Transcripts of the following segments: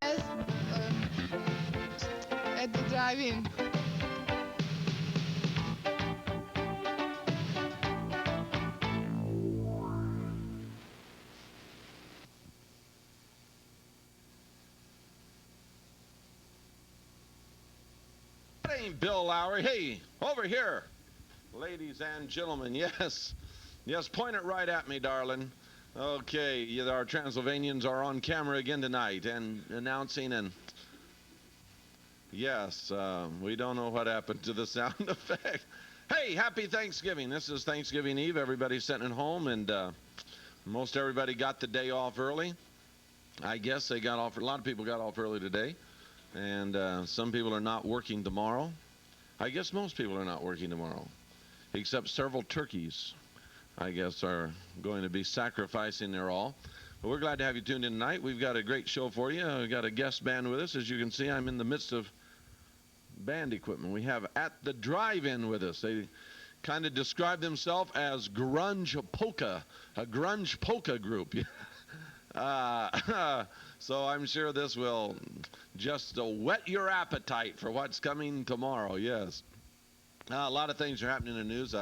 Yes, at the drive-in. That ain't Bill Lowry. Hey, over here. Ladies and gentlemen, yes. Yes, point it right at me, darling. Okay, our Transylvanians are on camera again tonight and announcing, and yes, we don't know what happened to the sound effect. Hey, happy Thanksgiving. This is Thanksgiving Eve. Everybody's sitting at home, and most everybody got the day off early. I guess they got off, a lot of people got off early today, and some people are not working tomorrow. I guess most people are not working tomorrow, except several turkeys, I guess, are going to be sacrificing their all. But we're glad to have you tuned in tonight. We've got a great show for you. We've got a guest band with us. As you can see, I'm in the midst of band equipment. We have At the Drive-In with us. They kind of describe themselves as grunge polka, a grunge polka group. So I'm sure this will just whet your appetite for what's coming tomorrow. Yes. A lot of things are happening in the news.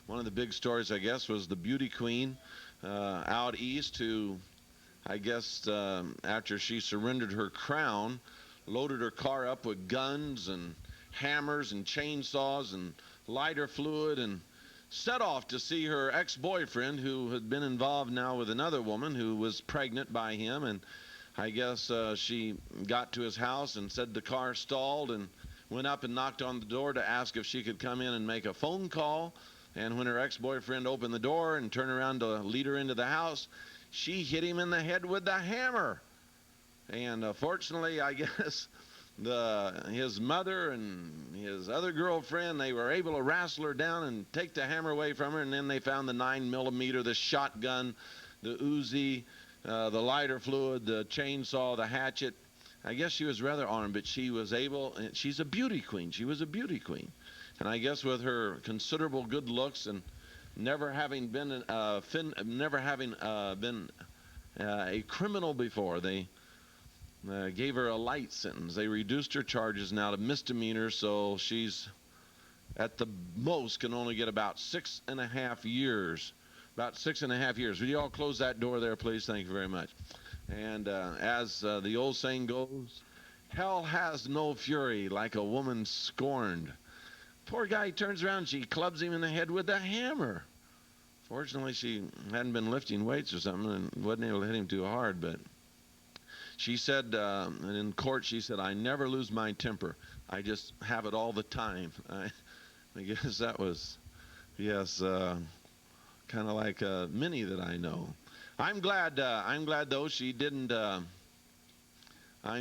One of the big stories, I guess, was the beauty queen out east who, I guess, after she surrendered her crown, loaded her car up with guns and hammers and chainsaws and lighter fluid and set off to see her ex-boyfriend, who had been involved now with another woman who was pregnant by him. And I guess she got to his house and said the car stalled and went up and knocked on the door to ask if she could come in and make a phone call. And when her ex-boyfriend opened the door and turned around to lead her into the house, she hit him in the head with the hammer. And fortunately, I guess his mother and his other girlfriend, they were able to wrestle her down and take the hammer away from her. And then they found the 9mm, the shotgun, the Uzi, the lighter fluid, the chainsaw, the hatchet. I guess she was rather armed, but she was able. She's a beauty queen. She was a beauty queen, and I guess with her considerable good looks and never having been a criminal before, they gave her a light sentence. They reduced her charges now to misdemeanor, so she's at the most can only get about 6.5 years. About 6.5 years. Will you all close that door there, please? Thank you very much. And as the old saying goes, hell has no fury like a woman scorned. Poor guy turns around, she clubs him in the head with a hammer. Fortunately, she hadn't been lifting weights or something and wasn't able to hit him too hard, but she said, and in court, she said, I never lose my temper. I just have it all the time. I guess that was, yes, kind of like Minnie that I know. I'm glad though she didn't. I'm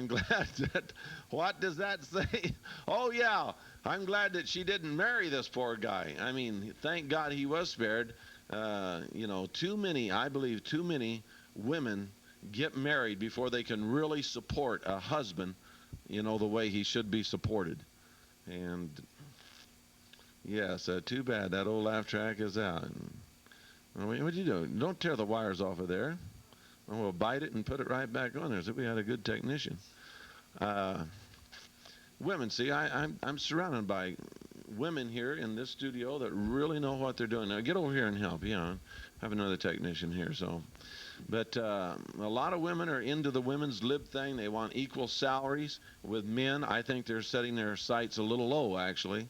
glad that. What does that say? Oh yeah, I'm glad that she didn't marry this poor guy. I mean, thank God he was spared. Too many, I believe, too many women get married before they can really support a husband, the way he should be supported. And yes, too bad that old laugh track is out. What'd you do? Don't tear the wires off of there. We'll bite it and put it right back on there. So we had a good technician. Women, see, I'm surrounded by women here in this studio that really know what they're doing. Now get over here and help. I have another technician here. But a lot of women are into the women's lib thing. They want equal salaries with men. I think they're setting their sights a little low, actually.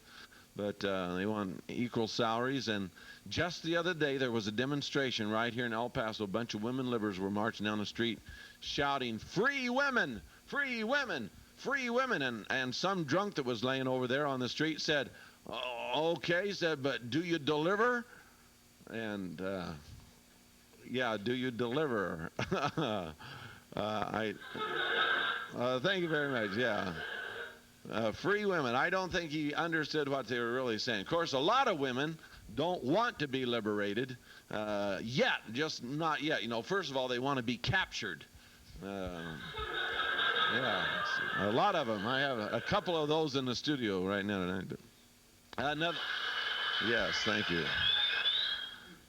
But they want equal salaries. And just the other day, there was a demonstration right here in El Paso. A bunch of women libbers were marching down the street shouting, free women, free women, free women. And some drunk that was laying over there on the street said, oh, okay, said, but do you deliver? And yeah, do you deliver? Thank you very much, yeah. Free women. I don't think he understood what they were really saying. Of course, a lot of women don't want to be liberated yet, just not yet. First of all, they want to be captured. Yeah, a lot of them. I have a couple of those in the studio right now tonight. Another. Yes, thank you.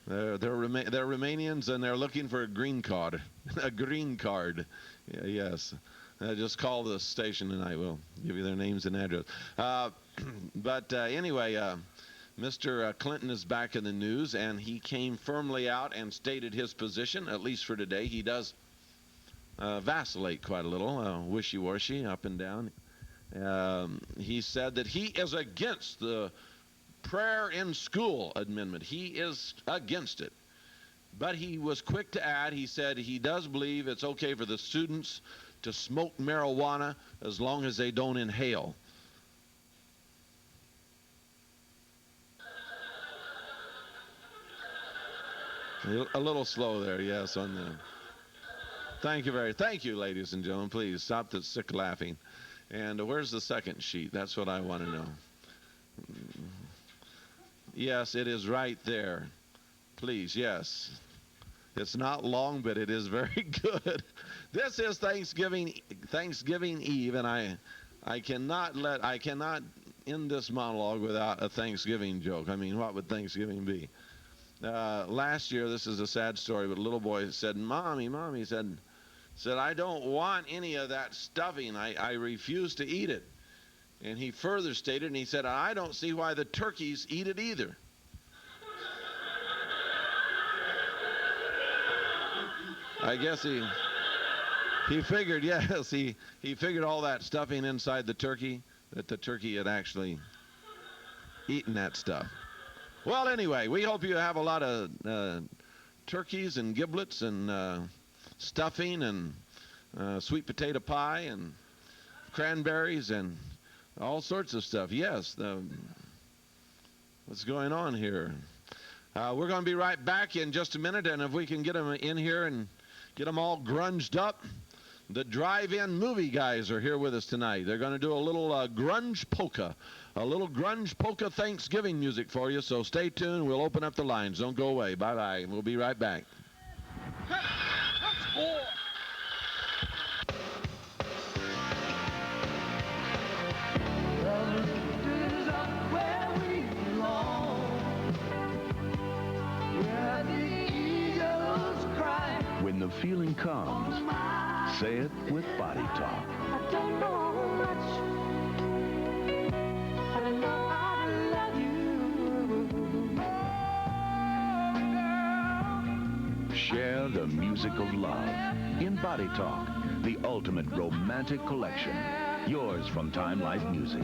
They're Romanians, and they're looking for a green card. A green card. Yeah, yes. Just call the station tonight. We'll give you their names and address. But anyway, Mr. Clinton is back in the news, and he came firmly out and stated his position, at least for today. He does vacillate quite a little, wishy-washy, up and down. He said that he is against the prayer in school amendment. He is against it. But he was quick to add, he said he does believe it's okay for the students to smoke marijuana as long as they don't inhale. A little slow there, yes, on the... Thank you, ladies and gentlemen. Please stop the sick laughing. And where's the second sheet? That's what I want to know. Yes, it is right there. Please, yes. It's not long, but it is very good. This is Thanksgiving Eve, and I cannot end this monologue without a Thanksgiving joke. I mean, what would Thanksgiving be? Last year, this is a sad story, but a little boy said, Mommy, said, I don't want any of that stuffing. I refuse to eat it. And he further stated, and he said, I don't see why the turkeys eat it either. I guess he figured, yes, he figured all that stuffing inside the turkey, that the turkey had actually eaten that stuff. Well, anyway, we hope you have a lot of turkeys and giblets and stuffing and sweet potato pie and cranberries and all sorts of stuff. Yes, what's going on here? We're going to be right back in just a minute, and if we can get them in here and get them all grunged up. The drive-in movie guys are here with us tonight. They're going to do a little grunge polka, Thanksgiving music for you, so stay tuned. We'll open up the lines. Don't go away. Bye-bye. We'll be right back. When the feeling comes, say it with Body Talk. I don't know much, but I know I love you. Share the music of love in Body Talk, the ultimate romantic collection. Yours from Time Life Music.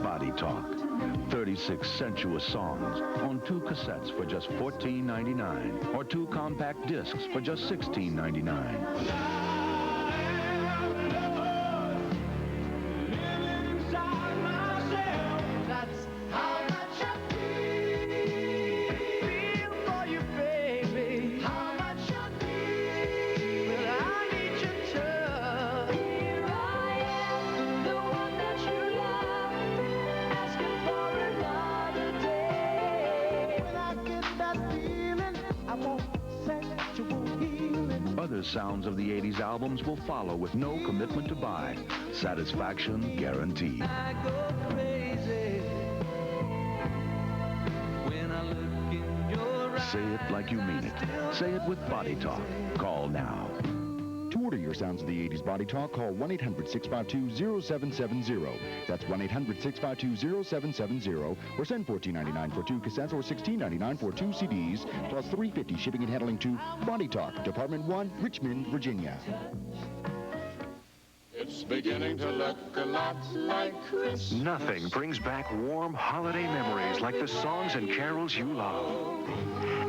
Body Talk. 36 sensuous songs on 2 cassettes for just $14.99 or 2 compact discs for just $16.99. Other sounds of the 80s albums will follow with no commitment to buy. Satisfaction guaranteed. I go crazy when I look in your eyes. Say it like you mean it. Say it with Body Talk. Call now. To order your Sounds of the 80s Body Talk, call 1-800-652-0770. That's 1-800-652-0770. Or send $14.99 for 2 cassettes or $16.99 for 2 CDs, plus $3.50 shipping and handling to Body Talk, Department 1, Richmond, Virginia. It's beginning to look a lot like Christmas. Nothing brings back warm holiday memories like the songs and carols you love.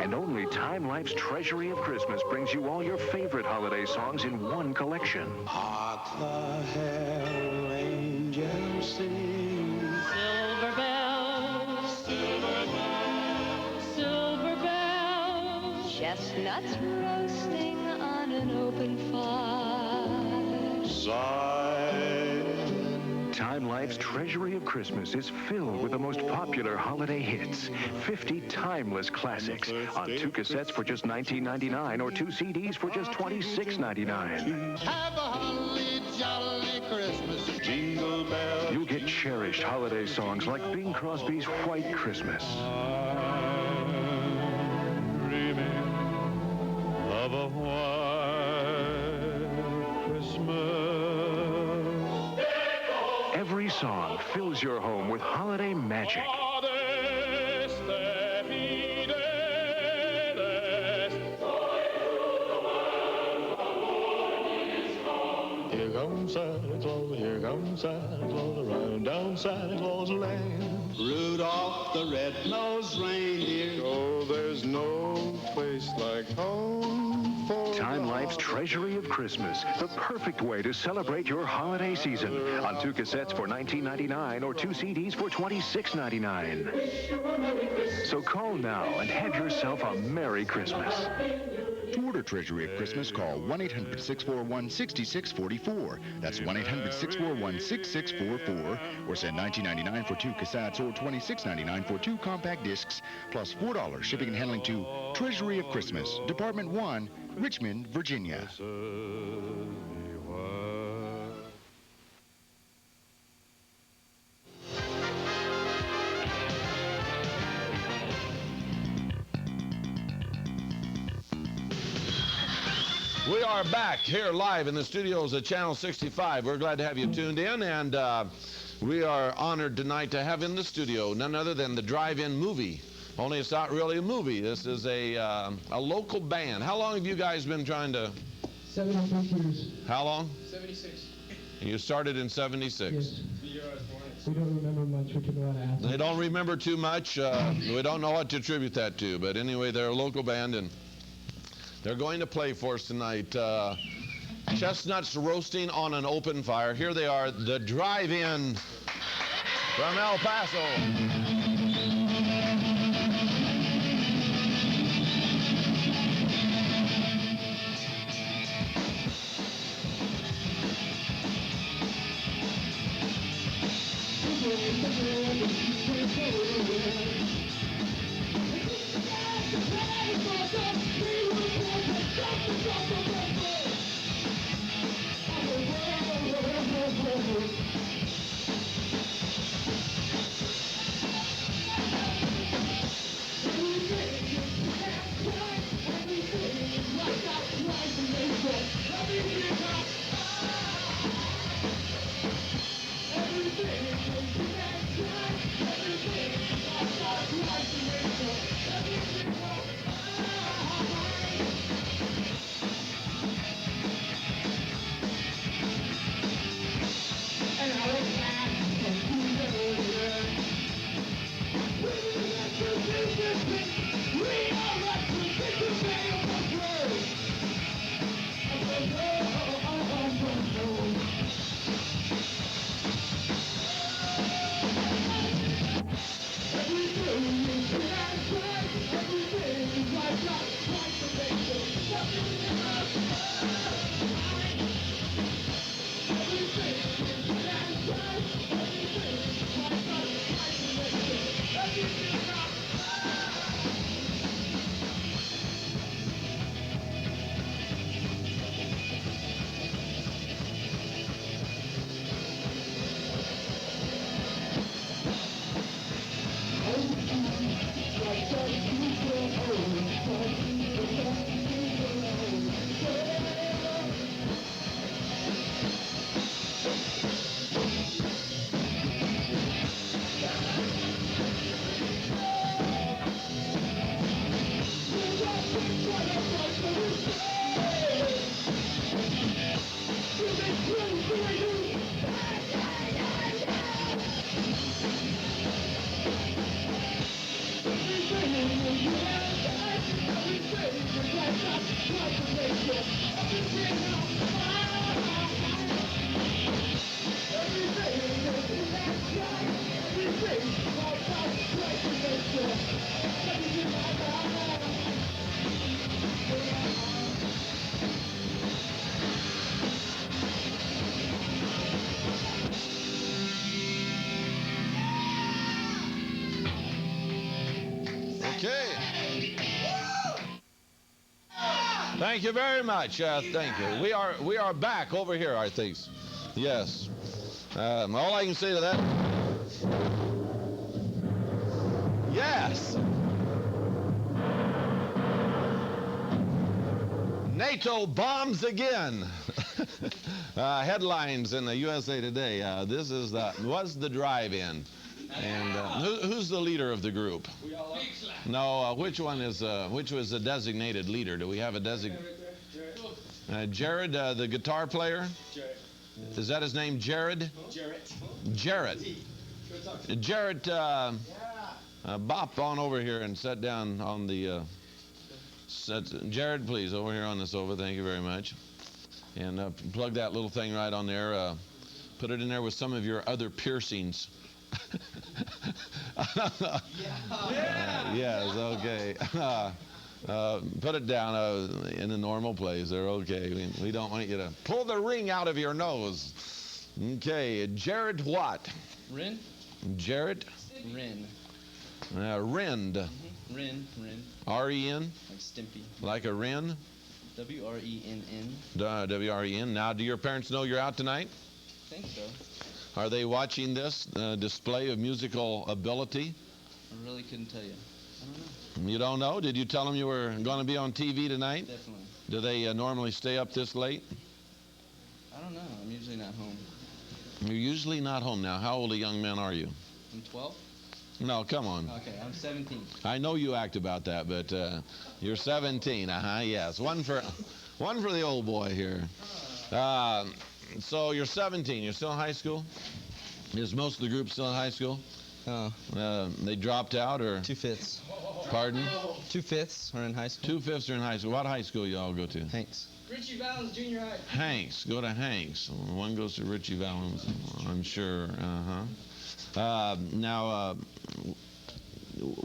And only Time Life's Treasury of Christmas brings you all your favorite holiday songs in one collection. Hark the herald angels sing. Silver bells, silver bells, silver bells. Chestnuts roasting on an open fire. Silent Time Life's treasury of Christmas is filled with the most popular holiday hits. 50 timeless classics on 2 cassettes for just $19.99 or 2 CDs for just $26.99. Have a holly jolly Christmas. Jingle bells. You'll get cherished holiday songs like Bing Crosby's White Christmas. Dreaming of a white Christmas. Every song fills your home with holiday magic. Here comes Santa Claus, here comes Santa Claus, around down Santa Claus Lane. Rudolph the red-nosed reindeer. Oh, there's no place like home for Time Life's treasury of Christmas, the perfect way to celebrate your holiday season. On 2 cassettes for $19.99 or 2 CDs for $26.99. So call now and have yourself a Merry Christmas. To order Treasury of Christmas, call 1-800-641-6644. That's 1-800-641-6644. Or send $19.99 for 2 cassettes or $26.99 for 2 compact discs, plus $4 shipping and handling to Treasury of Christmas, Department 1, Richmond, Virginia. We are back here live in the studios at Channel 65. We're glad to have you tuned in, and we are honored tonight to have in the studio none other than the Drive-In Movie. Only it's not really a movie. This is a local band. How long have you guys been trying to... 76 years. How long? 76. You started in 76. Yes. We don't remember much. We can go out after. They don't remember too much. We don't know what to attribute that to, but anyway, they're a local band, and they're going to play for us tonight. Chestnuts roasting on an open fire. Here they are, the Drive-In from El Paso. Thank you very much. Thank you. We are back over here, I think. Yes. All I can say to that. Yes. NATO bombs again. Headlines in the USA Today. This is was the drive-in. And who's the leader of the group? No, which was the designated leader? Do we have a designated? Jared, the guitar player? Is that his name, Jared? Jarrett. Jarrett, bop on over here and sit down on the... Jared, please, over here on the sofa. Thank you very much. And plug that little thing right on there. Put it in there with some of your other piercings. Yes, okay. Put it down in a normal place. They're okay. We don't want you to pull the ring out of your nose. Okay, Jared what? Rin. Jared? Rin. Rind. Rin. R-E-N? Like Stimpy. Like a wren? W-R-E-N-N. W-R-E-N. Now, do your parents know you're out tonight? I think so. Are they watching this display of musical ability? I really couldn't tell you. I don't know. You don't know? Did you tell them you were going to be on TV tonight? Definitely. Do they normally stay up this late? I don't know. I'm usually not home. You're usually not home now. How old a young man are you? I'm 12? No, come on. Okay, I'm 17. I know you act about that, but you're 17. Yes. One for the old boy here. So you're 17. You're still in high school? Is most of the group still in high school? Oh. They dropped out or? 2/5. Pardon? 2/5 are in high school. 2/5 are in high school. What high school y'all go to? Hanks. Richie Valens Junior High. Hanks. Go to Hanks. One goes to Richie Valens, I'm sure. Now,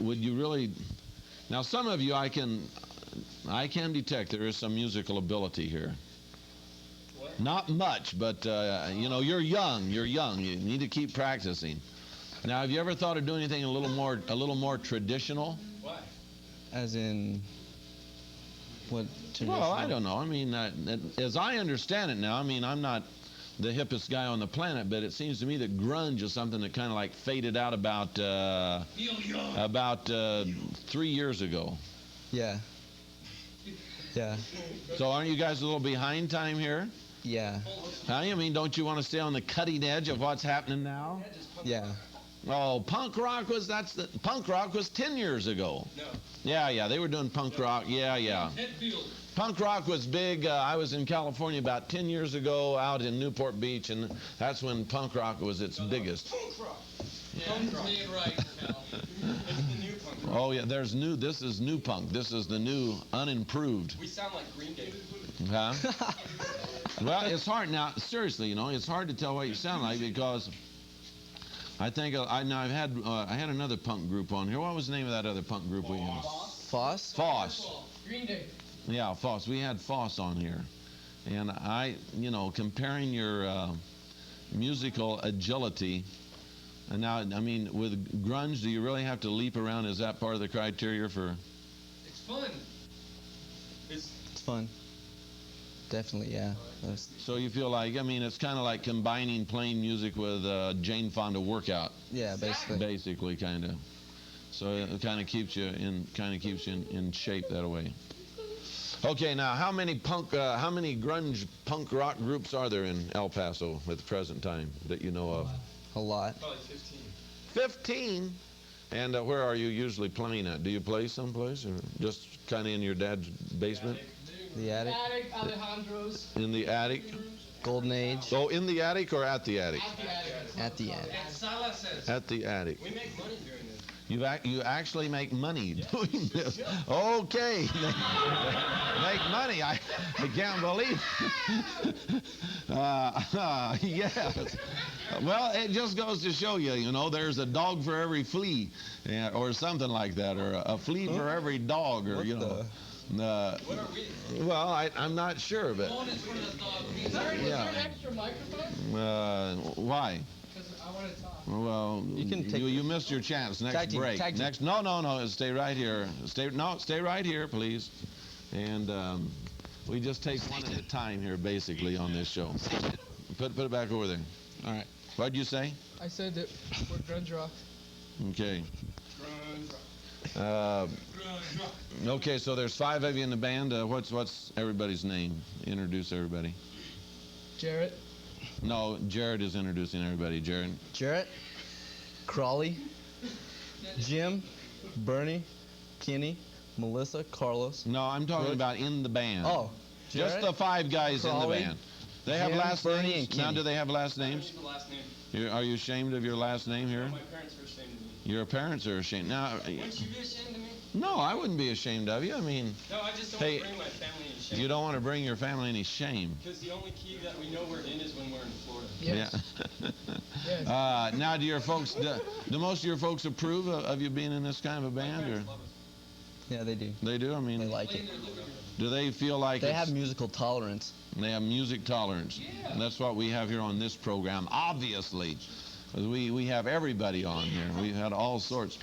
would you really... Now, some of you, I can detect there is some musical ability here. What? Not much, but, you know, you're young. You're young. You need to keep practicing. Now, have you ever thought of doing anything a little more traditional? Why? As in... What traditional? Well, I don't know. I mean, as I understand it now, I mean, I'm not the hippest guy on the planet, but it seems to me that grunge is something that kind of like faded out about 3 years ago. Yeah. Yeah. So aren't you guys a little behind time here? Yeah. I mean, don't you want to stay on the cutting edge of what's happening now? Yeah. Oh, punk rock was 10 years ago. No. Yeah, they were doing punk rock. Yeah. Punk rock was big. I was in California about 10 years ago out in Newport Beach, and that's when punk rock was its biggest. Punk rock. Yeah, right, Cal. It's the new punk rock. Oh, yeah, this is new punk. This is the new unimproved. We sound like Green Day. Huh? Well, it's hard now. Seriously, you know, it's hard to tell what you sound like because I think I had another punk group on here. What was the name of that other punk group we had? Foss? Foss. Green Day. Yeah, Foss. We had Foss on here, and comparing your musical agility. And now, I mean, with grunge, do you really have to leap around? Is that part of the criteria for? It's fun. It's fun. Definitely, yeah. So you feel like, I mean, it's kind of like combining plain music with Jane Fonda workout. Yeah, basically. Basically, kind of. So it kind of keeps you in shape that way. Okay, now how many grunge punk rock groups are there in El Paso at the present time that you know of? A lot. Probably 15. 15? And where are you usually playing at? Do you play someplace or just kind of in your dad's basement? The attic. Alejandro's. In the attic? Golden Age. Oh, in the attic or at the attic? At the attic. Sala says. At the attic. We make money doing this. You actually make money doing this. Okay. Make money. I can't believe it. Yes. Well, it just goes to show you, you know, there's a dog for every flea, or something like that, or a flea for every dog, or, you know. What are we? Well, I'm not sure, but... Is there an extra microphone? Why? Because I want to talk. Well, you missed your chance. Next break. Next. No. Stay right here. Stay right here, please. And We just take one at a time here, basically, on this show. Put it back over there. All right. What'd you say? I said that we're grunge rock. Okay. Grunge rock. Okay, so there's 5 of you in the band. What's everybody's name? Introduce everybody. Jarrett. No, Jared is introducing everybody. Jared. Jarrett, Crawley, Jim, Bernie, Kenny, Melissa, Carlos. No, I'm talking George? about in the band. Oh, just Jarrett, the 5 guys Crawley, in the band. They have Jim, last Bernie, names. and Now, Kenny. do they have last names? The last name. Are you ashamed of your last name here? My parents were ashamed of me. Your parents are ashamed. Now, Wouldn't you be ashamed of me? no, I wouldn't be ashamed of you. I mean, No, I just don't Hey, want to bring my family in shame. you don't want to bring your family any shame. Because the only key that we know we're in is when we're in Florida. Yes. Yeah. Now, do most of your folks approve of you being in this kind of a band, or Yeah, they do. they do? I mean, They like it. do they feel like They it's- have musical tolerance. They have music tolerance. Yeah. And that's what we have here on this program, obviously. 'Cause we have everybody on here. We've had all sorts.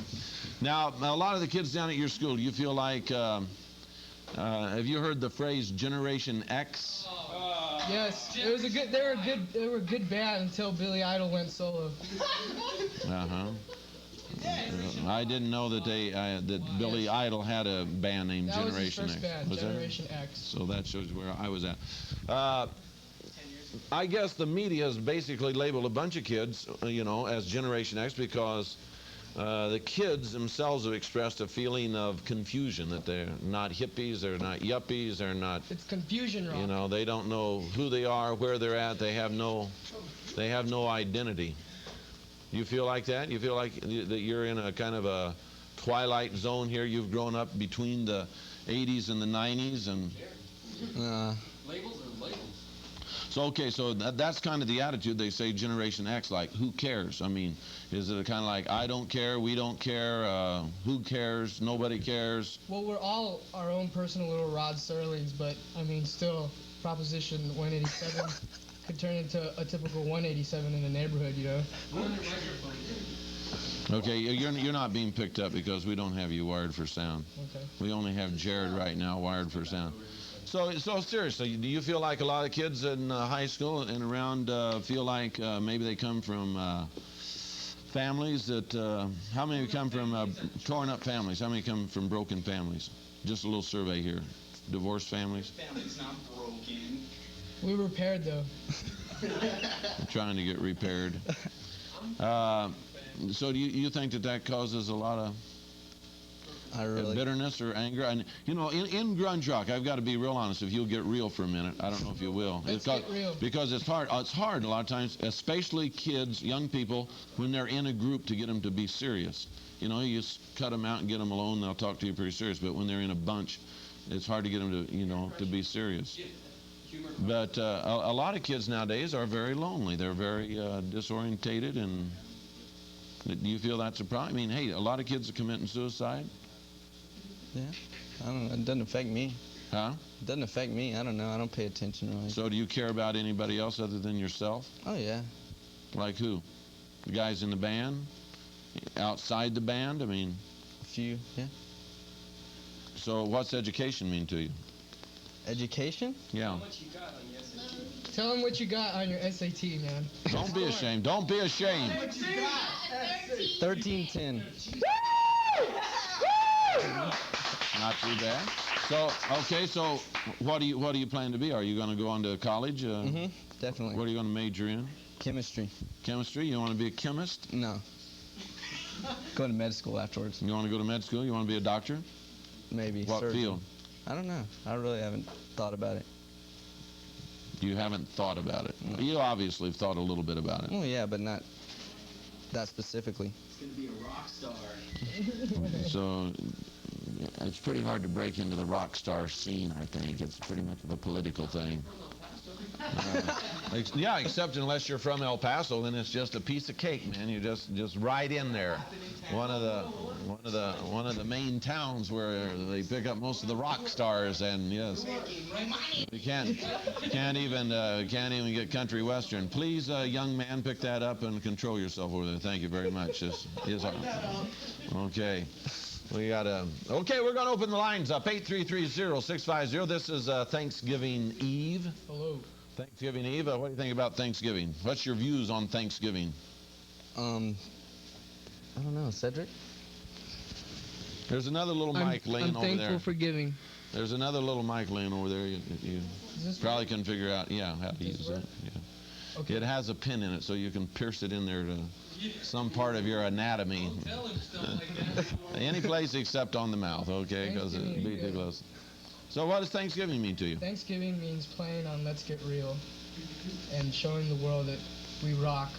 Now, a lot of the kids down at your school, do you feel like, have you heard the phrase Generation X? Yes. It was a good. They were a good band until Billy Idol went solo. Uh-huh. I didn't know that that Billy Idol had a band named That was his Generation first X. band, Was that? Generation X. So that shows you where I was at. I guess the media has basically labeled a bunch of kids, as Generation X because the kids themselves have expressed a feeling of confusion, that they're not hippies, they're not yuppies, they're not, It's confusion rock. they don't know who they are, where they're at, they have no identity. You feel like that? You feel like that you're in a kind of a twilight zone here? You've grown up between the 80s and the 90s, and Labels are labels. so that's kind of the attitude. They say Generation X, like, who cares? I mean, is it kind of like, I don't care, we don't care, who cares, nobody cares? Well, we're all our own personal little Rod Serlings, but I mean, still, Proposition 187 could turn into a typical 187 in the neighborhood, Okay, you're not being picked up because we don't have you wired for sound. Okay. We only have Jared right now wired for sound. So seriously, do you feel like a lot of kids in high school and around feel like maybe they come from families that, how many come from torn up families? How many come from broken families? Just a little survey here. Divorced families? Family's not broken. We repaired though. Trying to get repaired. So do you think that causes a lot of bitterness or anger? And in grunge rock, I've got to be real honest. If you'll get real for a minute, I don't know if you will. Let's get real. Because it's hard. It's hard a lot of times, especially kids, young people, when they're in a group, to get them to be serious. You just cut them out and get them alone. They'll talk to you pretty serious. But when they're in a bunch, it's hard to get them to to be serious. But a lot of kids nowadays are very lonely. They're very disorientated. And do you feel that's a problem? I mean, hey, a lot of kids are committing suicide. Yeah. I don't know. It doesn't affect me. Huh? It doesn't affect me. I don't know. I don't pay attention really. So do you care about anybody else other than yourself? Oh, yeah. Like who? The guys in the band? Outside the band? I mean... A few, yeah. So what's education mean to you? Education? Yeah. Tell them what you got on your SAT, man. Don't be ashamed. Don't be ashamed. 1310. Not too bad. So, okay, so what do you plan to be? Are you going to go on to college? Definitely. What are you going to major in? Chemistry. Chemistry? You want to be a chemist? No. Go to med school afterwards. You want to go to med school? You want to be a doctor? Maybe. What surgeon. field? I don't know. I really haven't thought about it. You haven't thought about it. No. You obviously have thought a little bit about it. Oh, yeah, but not that specifically. He's going to be a rock star. So it's pretty hard to break into the rock star scene, I think. It's pretty much of a political thing. Yeah, except unless you're from El Paso, then it's just a piece of cake, man. You're just right in there. One of the main towns where they pick up most of the rock stars, and yes, you can't even get country western. Please, young man, pick that up and control yourself over there. Thank you very much. Okay. We got okay, we're going to open the lines up. 833-0650. This is Thanksgiving Eve. Hello. Thanksgiving Eve. What do you think about Thanksgiving? What's your views on Thanksgiving? I don't know, Cedric? There's another little mic laying I'm over there. thankful for giving. There's another little mic laying over there. You probably can figure out, how to use it. Yeah. Okay. It has a pin in it, so you can pierce it in there to some part of your anatomy. Any place except on the mouth, okay? Because it'd be too close. So what does Thanksgiving mean to you? Thanksgiving means playing on Let's Get Real and showing the world that we rock.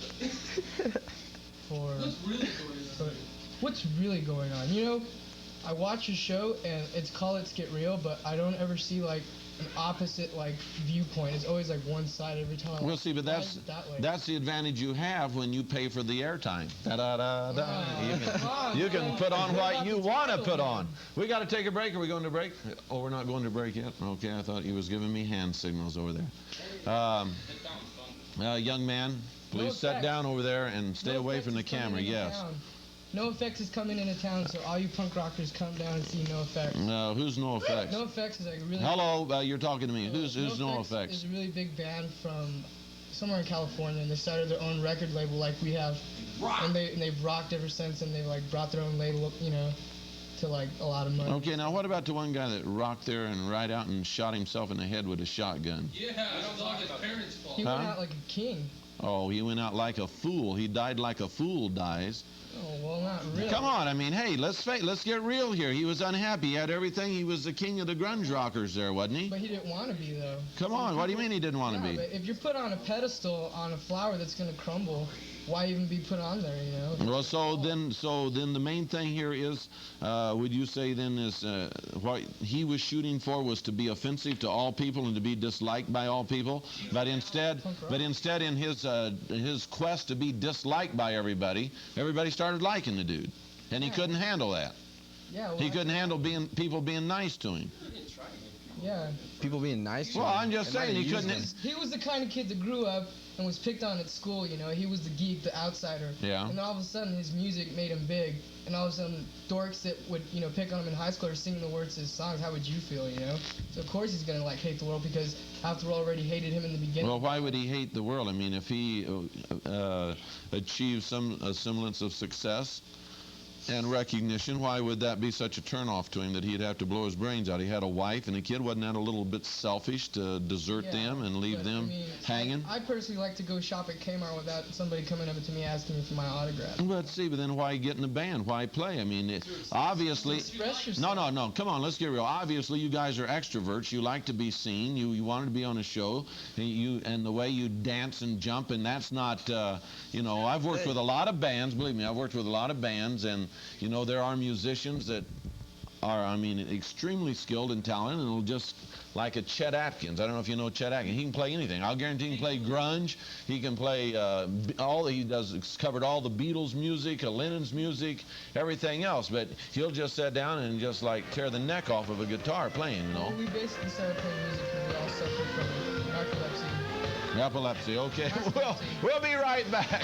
What's really going on? You know, I watch a show and it's called Let's Get Real, but I don't ever see like an opposite like viewpoint. It's always like one side every time. Well, see, but that's the advantage you have when you pay for the airtime. You can put on what you want to put on. We got to take a break. Are we going to break? Oh, we're not going to break yet. Okay, I thought he was giving me hand signals over there. Young man, please sit down over there and stay away from the camera. Yes. No Effects is coming into town, so all you punk rockers come down and see No Effects. No, who's No Effects? No Effects is like a really... Hello, you're talking to me. Who's No Effects? It's a really big band from somewhere in California, and they started their own record label like we have. And they've rocked ever since, and they've like brought their own label up, to like a lot of money. Okay, now what about the one guy that rocked there and right out and shot himself in the head with a shotgun? Yeah, it was all his parents' fault. He went out like a king. Oh, he went out like a fool. He died like a fool dies. Oh, well, not really. Come on, I mean, hey, let's get real here. He was unhappy. He had everything. He was the king of the grunge rockers there, wasn't he? But he didn't want to be, though. Come on, what do you mean he didn't want to be? But if you're put on a pedestal on a flower that's going to crumble, why even be put on there, Well, so then the main thing here is, would you say then is what he was shooting for was to be offensive to all people and to be disliked by all people, but instead in his quest to be disliked by everybody started liking the dude, and he couldn't handle that. Yeah, well, he couldn't handle people being nice to him. Yeah. People being nice to him. Well, I'm just saying he couldn't. He was the kind of kid that grew up and was picked on at school, He was the geek, the outsider. Yeah. And then all of a sudden his music made him big. And all of a sudden dorks that would, pick on him in high school are singing the words to his songs. How would you feel, So of course he's going to, hate the world because half the world already hated him in the beginning. Well, why would he hate the world? I mean, if he achieved a semblance of success and recognition, why would that be such a turnoff to him that he'd have to blow his brains out? He had a wife and a kid. Wasn't that a little bit selfish to desert them and leave them hanging? I personally like to go shop at Kmart without somebody coming up to me asking me for my autograph. But see, but then why get in a band? Why play? I mean, obviously... No. Come on, let's get real. Obviously, you guys are extroverts. You like to be seen. You wanted to be on a show. And the way you dance and jump, and that's not... I've worked with a lot of bands. Believe me, I've worked with a lot of bands, and there are musicians that are, extremely skilled and talented, and it'll just like a Chet Atkins. I don't know if you know Chet Atkins. He can play anything. I'll guarantee he can play grunge. He can play he's covered all the Beatles music, Lennon's music, everything else. But he'll just sit down and just like tear the neck off of a guitar playing, Well, we basically started playing music because we all suffer from narcolepsy. Epilepsy, okay. We'll be right back.